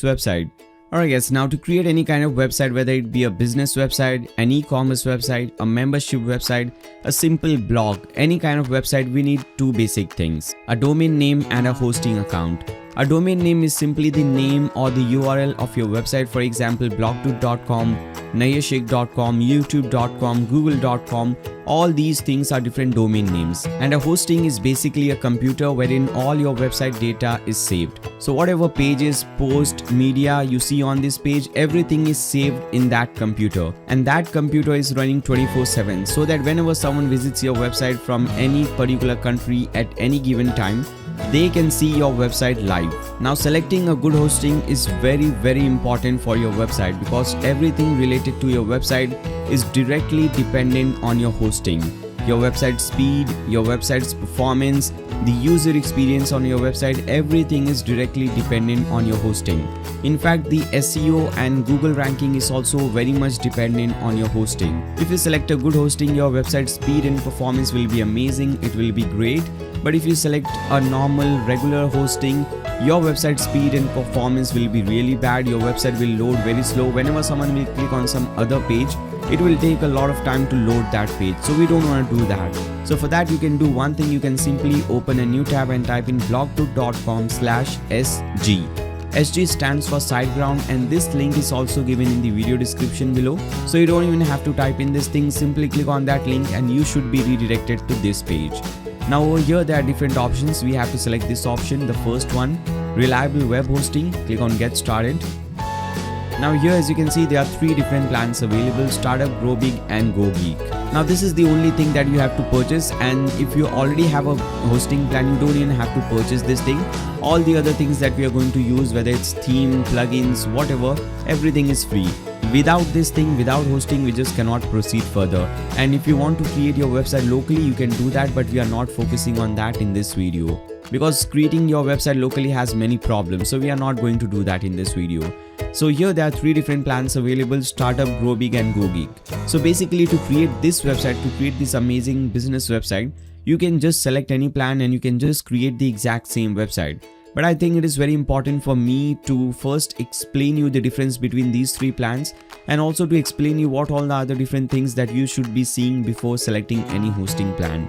website. Alright guys, now to create any kind of website, whether it be a business website, an e-commerce website, a membership website, a simple blog, any kind of website, we need two basic things: a domain name and a hosting account. A domain name is simply the name or the URL of your website. For example, blogdude.com, nayashik.com, youtube.com, google.com. All these things are different domain names. And a hosting is basically a computer wherein all your website data is saved. So whatever pages, post, media you see on this page, everything is saved in that computer. And that computer is running 24/7, so that whenever someone visits your website from any particular country at any given time, they can see your website live. Now selecting a good hosting is very important for your website, because everything related to your website is directly dependent on your hosting. Your website speed, your website's performance, the user experience on your website, everything is directly dependent on your hosting. In fact, the SEO and Google ranking is also very much dependent on your hosting. If you select a good hosting, your website speed and performance will be amazing, it will be great. But if you select a normal regular hosting, your website speed and performance will be really bad. Your website will load very slow. Whenever someone will click on some other page, it will take a lot of time to load that page. So we don't want to do that. So for that, you can do one thing. You can simply open a new tab and type in blogdude.com/SG. SG stands for SiteGround, and this link is also given in the video description below. So you don't even have to type in this thing. Simply click on that link and you should be redirected to this page. Now over here there are different options. We have to select this option, the first one, reliable web hosting. Click on get started. Now here, as you can see, there are three different plans available: Startup, Grow Big and Go Geek. Now this is the only thing that you have to purchase, and if you already have a hosting plan, you don't even have to purchase this thing. All the other things that we are going to use, whether it's theme, plugins, whatever, everything is free. Without this thing, without hosting, we just cannot proceed further. And if you want to create your website locally, you can do that, but we are not focusing on that in this video, because creating your website locally has many problems, so we are not going to do that in this video. So here there are three different plans available: Startup, Grow Big and Go Geek. So basically, to create this website, to create this amazing business website, you can just select any plan and you can just create the exact same website. But I think it is very important for me to first explain you the difference between these three plans, and also to explain you what all the other different things that you should be seeing before selecting any hosting plan.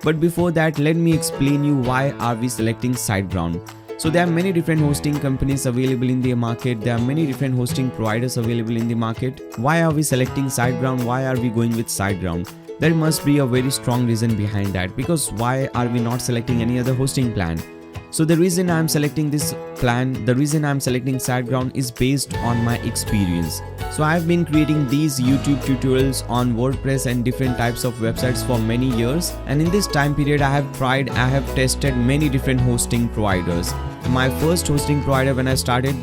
But before that, let me explain you why are we selecting SiteGround. So there are many different hosting companies available in the market. There are many different hosting providers available in the market. Why are we selecting SiteGround? Why are we going with SiteGround? There must be a very strong reason behind that, because why are we not selecting any other hosting plan? So the reason I'm selecting this plan, the reason I'm selecting SiteGround is based on my experience. So I've been creating these YouTube tutorials on WordPress and different types of websites for many years, and in this time period I have tested many different hosting providers. My first hosting provider when I started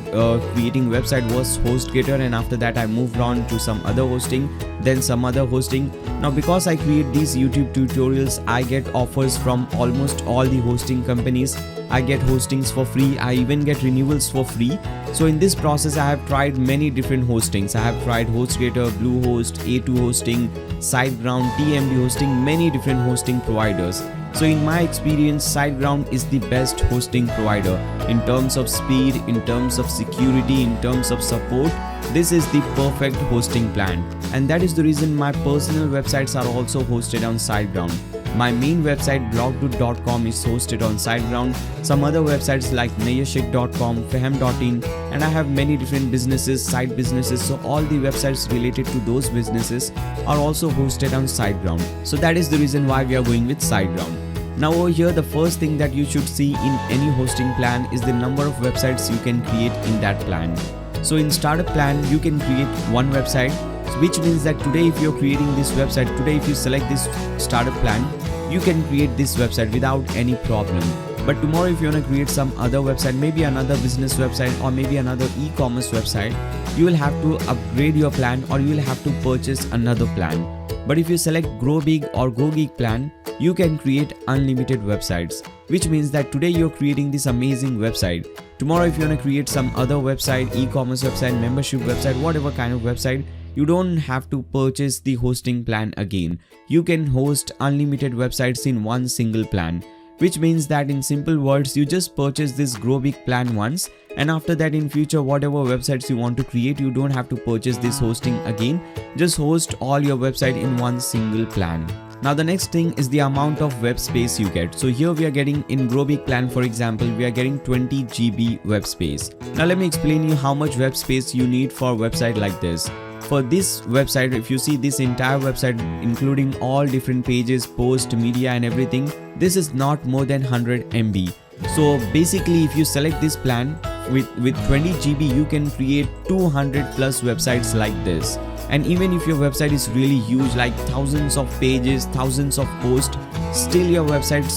creating website was HostGator, and after that I moved on to some other hosting, then some other hosting. Now because I create these YouTube tutorials, I get offers from almost all the hosting companies. I get hostings for free, I even get renewals for free. So in this process I have tried many different hostings. I have tried HostGator, Bluehost, A2 hosting, SiteGround, TMD hosting, many different hosting providers. So in my experience, SiteGround is the best hosting provider in terms of speed, in terms of security, in terms of support. This is the perfect hosting plan, and that is the reason my personal websites are also hosted on SiteGround. My main website blogdude.com is hosted on SiteGround. Some other websites like nayashik.com, fahem.in, and I have many different businesses, side businesses, so all the websites related to those businesses are also hosted on SiteGround. So that is the reason why we are going with SiteGround. Now over here, the first thing that you should see in any hosting plan is the number of websites you can create in that plan. So in startup plan, you can create one website, which means that today if you're creating this website, today if you select this startup plan, you can create this website without any problem. But tomorrow if you want to create some other website, maybe another business website or maybe another e-commerce website, you will have to upgrade your plan or you will have to purchase another plan. But if you select Grow Big or Go Geek plan, you can create unlimited websites, which means that today you're creating this amazing website. Tomorrow if you want to create some other website, e-commerce website, membership website, whatever kind of website, you don't have to purchase the hosting plan again. You can host unlimited websites in one single plan. which means that in simple words you just purchase this Grow Big plan once, and after that in future whatever websites you want to create, you don't have to purchase this hosting again. Just host all your website in one single plan. Now the next thing is the amount of web space you get. So here we are getting in Grow Big plan, for example, we are getting 20 GB web space. Now let me explain you how much web space you need for a website like this. For this website, if you see this entire website including all different pages, post, media and everything, this is not more than 100 MB. So basically if you select this plan with 20 GB, you can create 200 plus websites like this. And even if your website is really huge, like thousands of pages, thousands of posts, still your website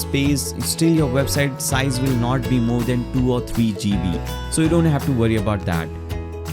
size will not be more than 2 or 3 GB. So you don't have to worry about that.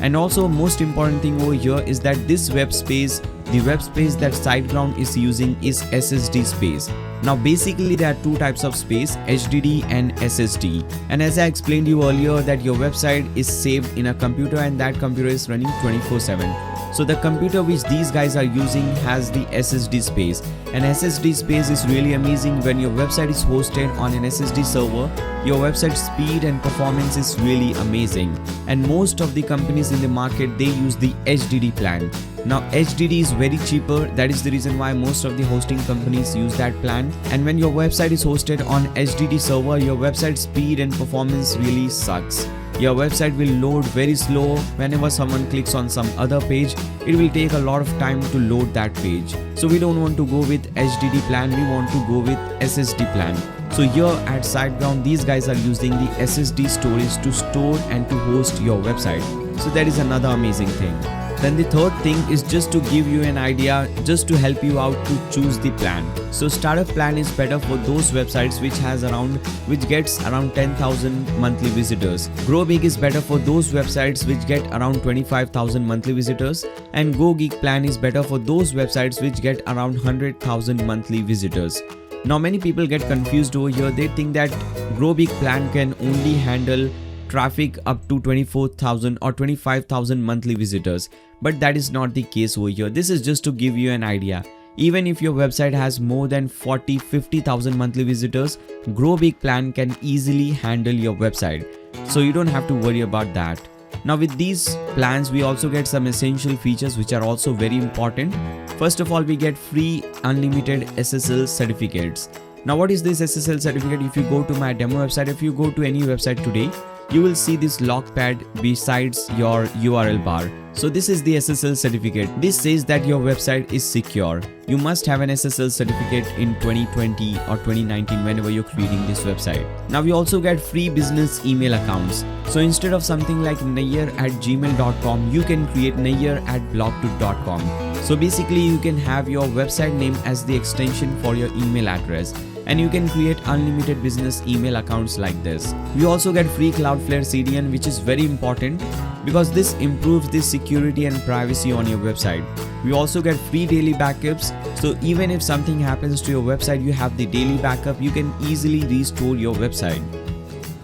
And also most important thing over here is that this web space, the web space that SiteGround is using is SSD space. Now basically there are two types of space, HDD and SSD. And as I explained you earlier that your website is saved in a computer and that computer is running 24/7. So the computer which these guys are using has the SSD space, and SSD space is really amazing. When your website is hosted on an SSD server, your website speed and performance is really amazing. And most of the companies in the market, they use the HDD plan. Now HDD is very cheaper, that is the reason why most of the hosting companies use that plan. And when your website is hosted on HDD server, your website speed and performance really sucks. Your website will load very slow. Whenever someone clicks on some other page, it will take a lot of time to load that page. So we don't want to go with HDD plan, we want to go with SSD plan. So here at SiteGround, these guys are using the SSD storage to store and to host your website. So that is another amazing thing. Then the third thing is just to give you an idea, just to help you out to choose the plan. So starter plan is better for those websites which gets around 10,000 monthly visitors. Grow Big is better for those websites which get around 25,000 monthly visitors, and Go Geek plan is better for those websites which get around 100,000 monthly visitors. Now many people get confused over here. They think that Grow Big plan can only handle traffic up to 24,000 or 25,000 monthly visitors, but that is not the case over here. This is just to give you an idea. Even if your website has more than 40-50,000 monthly visitors, Grow Big plan can easily handle your website, so you don't have to worry about that. Now with these plans we also get some essential features which are also very important. First of all, we get free unlimited SSL certificates. Now what is this SSL certificate? If you go to my demo website, if you go to any website today, you will see this log pad besides your URL bar. So this is the SSL certificate. This says that your website is secure. You must have an SSL certificate in 2020 or 2019 whenever you're creating this website. Now we also get free business email accounts. So instead of something like nayyar@gmail.com, you can create nayyar@blogtut.com. So basically you can have your website name as the extension for your email address, and you can create unlimited business email accounts like this. We also get free Cloudflare CDN, which is very important because this improves the security and privacy on your website. We also get free daily backups, so even if something happens to your website, you have the daily backup, you can easily restore your website.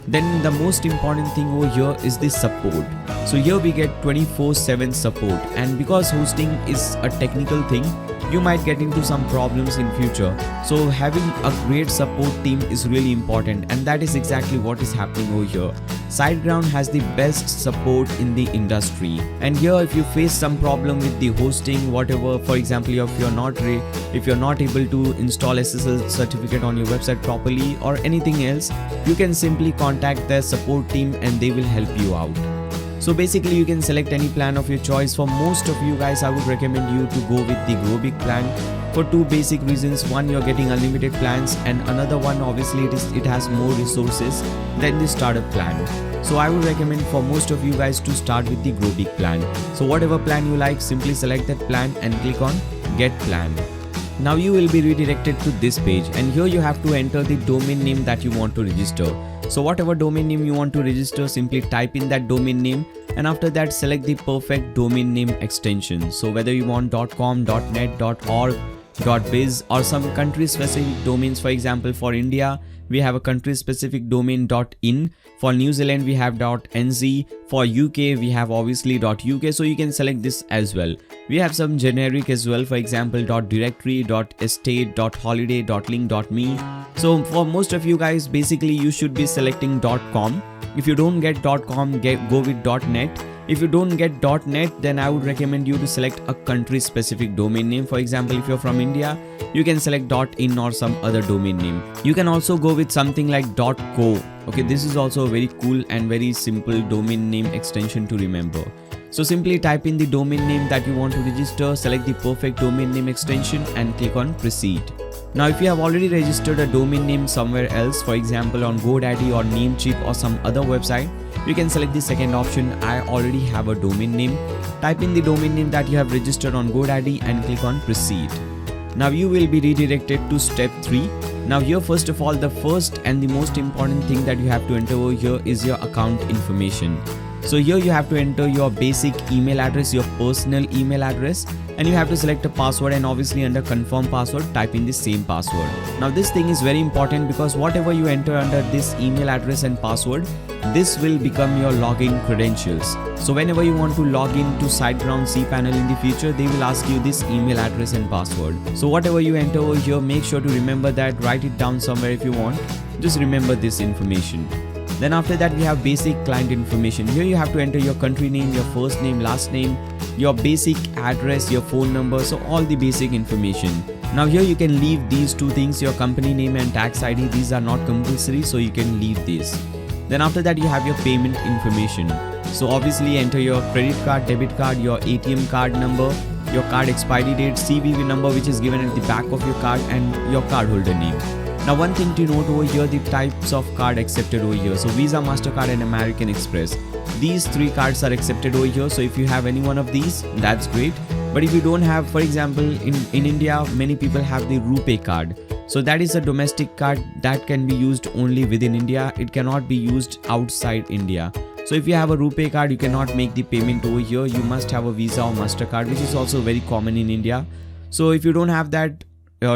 Then the most important thing over here is the support. So here we get 24/7 support, and because hosting is a technical thing, you might get into some problems in future. So having a great support team is really important, and that is exactly what is happening over here. SiteGround has the best support in the industry, and here if you face some problem with the hosting, whatever, for example, if you're not able to install SSL certificate on your website properly or anything else, you can simply contact their support team and they will help you out. So basically you can select any plan of your choice. For most of you guys, I would recommend you to go with the Grow Big plan for two basic reasons. One, you're getting unlimited plans, and another one, obviously it has more resources than the startup plan. So I would recommend for most of you guys to start with the Grow Big plan. So whatever plan you like, simply select that plan and click on Get Plan. Now you will be redirected to this page, and here you have to enter the domain name that you want to register. So whatever domain name you want to register, simply type in that domain name, and after that select the perfect domain name extension. So whether you want .com, .net, .org, .biz or some country specific domains, for example for India we have a country specific domain .in. For New Zealand we have .nz. For UK we have obviously .uk, so you can select this as well. We have some generic as well, for example .directory, .estate, .holiday, .link, .me. So for most of you guys, basically you should be selecting .com. If you don't get .com, go with .net. If you don't get .net, then I would recommend you to select a country specific domain name. For example, if you're from India, you can select .in or some other domain name. You can also go with something like .co. Okay, this is also a very cool and very simple domain name extension to remember. So simply type in the domain name that you want to register, select the perfect domain name extension and click on proceed. Now if you have already registered a domain name somewhere else, for example on GoDaddy or Namecheap or some other website, you can select the second option, I already have a domain name. Type in the domain name that you have registered on GoDaddy and click on proceed. Now you will be redirected to step 3. Now here first of all, the first and the most important thing that you have to enter over here is your account information. So here you have to enter your basic email address, your personal email address, and you have to select a password, and obviously under confirm password type in the same password. Now this thing is very important because whatever you enter under this email address and password, this will become your login credentials. So whenever you want to log in to SiteGround cPanel in the future, they will ask you this email address and password. So whatever you enter over here, make sure to remember that, write it down somewhere if you want. Just remember this information. Then after that we have basic client information. Here you have to enter your country name, your first name, last name, your basic address, your phone number, so all the basic information. Now here you can leave these two things, your company name and tax ID. These are not compulsory, so you can leave this. Then after that you have your payment information. So obviously enter your credit card, debit card, your ATM card number, your card expiry date, CVV number which is given at the back of your card, and your cardholder name. Now one thing to note over here, the types of card accepted over here. So Visa, MasterCard and American Express. These 3 cards are accepted over here. So if you have any one of these, that's great. But if you don't have, for example, in India, many people have the RuPay card. So that is a domestic card that can be used only within India. It cannot be used outside India. So if you have a RuPay card, you cannot make the payment over here. You must have a Visa or MasterCard, which is also very common in India. So if you don't have that,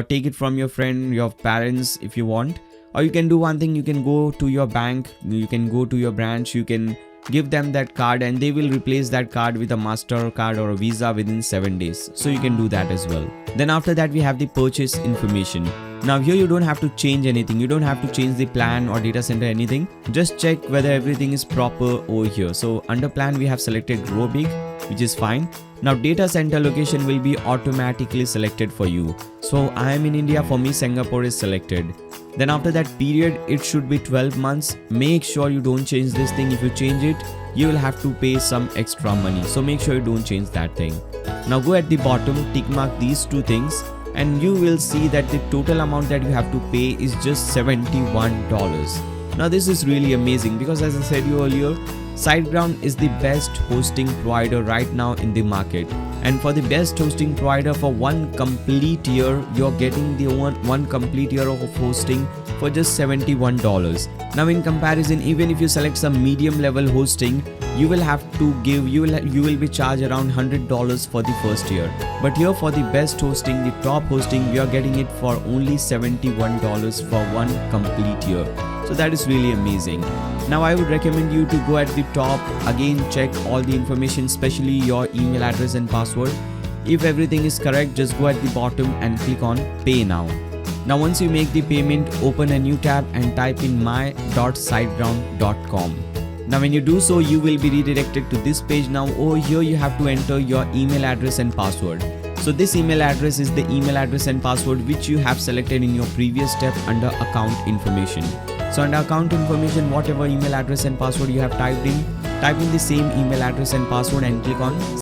take it from your friend, your parents if you want. Or you can do one thing, you can go to your bank, you can go to your branch, you can give them that card and they will replace that card with a MasterCard or a Visa within 7 days. So you can do that as well. Then after that we have the purchase information. Now here you don't have to change anything, you don't have to change the plan or data center anything. Just check whether everything is proper over here. So under plan we have selected row big, which is fine. Now data center location will be automatically selected for you. So I am in India, for me Singapore is selected. Then after that period, it should be 12 months. Make sure you don't change this thing. If you change it, you will have to pay some extra money. So make sure you don't change that thing. Now go at the bottom, tick mark these 2 things and you will see that the total amount that you have to pay is just $71. Now this is really amazing because as I said you earlier, SiteGround is the best hosting provider right now in the market. And for the best hosting provider for 1 complete year, you're getting the one complete year of hosting for just $71. Now in comparison, even if you select some medium level hosting, you will have to give, you will be charged around $100 for the first year. But here for the best hosting, the top hosting, we are getting it for only $71 for 1 complete year. So that is really amazing. Now I would recommend you to go at the top, again check all the information, especially your email address and password. If everything is correct, just go at the bottom and click on pay now. Now once you make the payment, open a new tab and type in my.siteground.com. Now when you do so, you will be redirected to this page. Now over here you have to enter your email address and password. So this email address is the email address and password which you have selected in your previous step under account information. So under account information, whatever email address and password you have typed in, type in the same email address and password and click on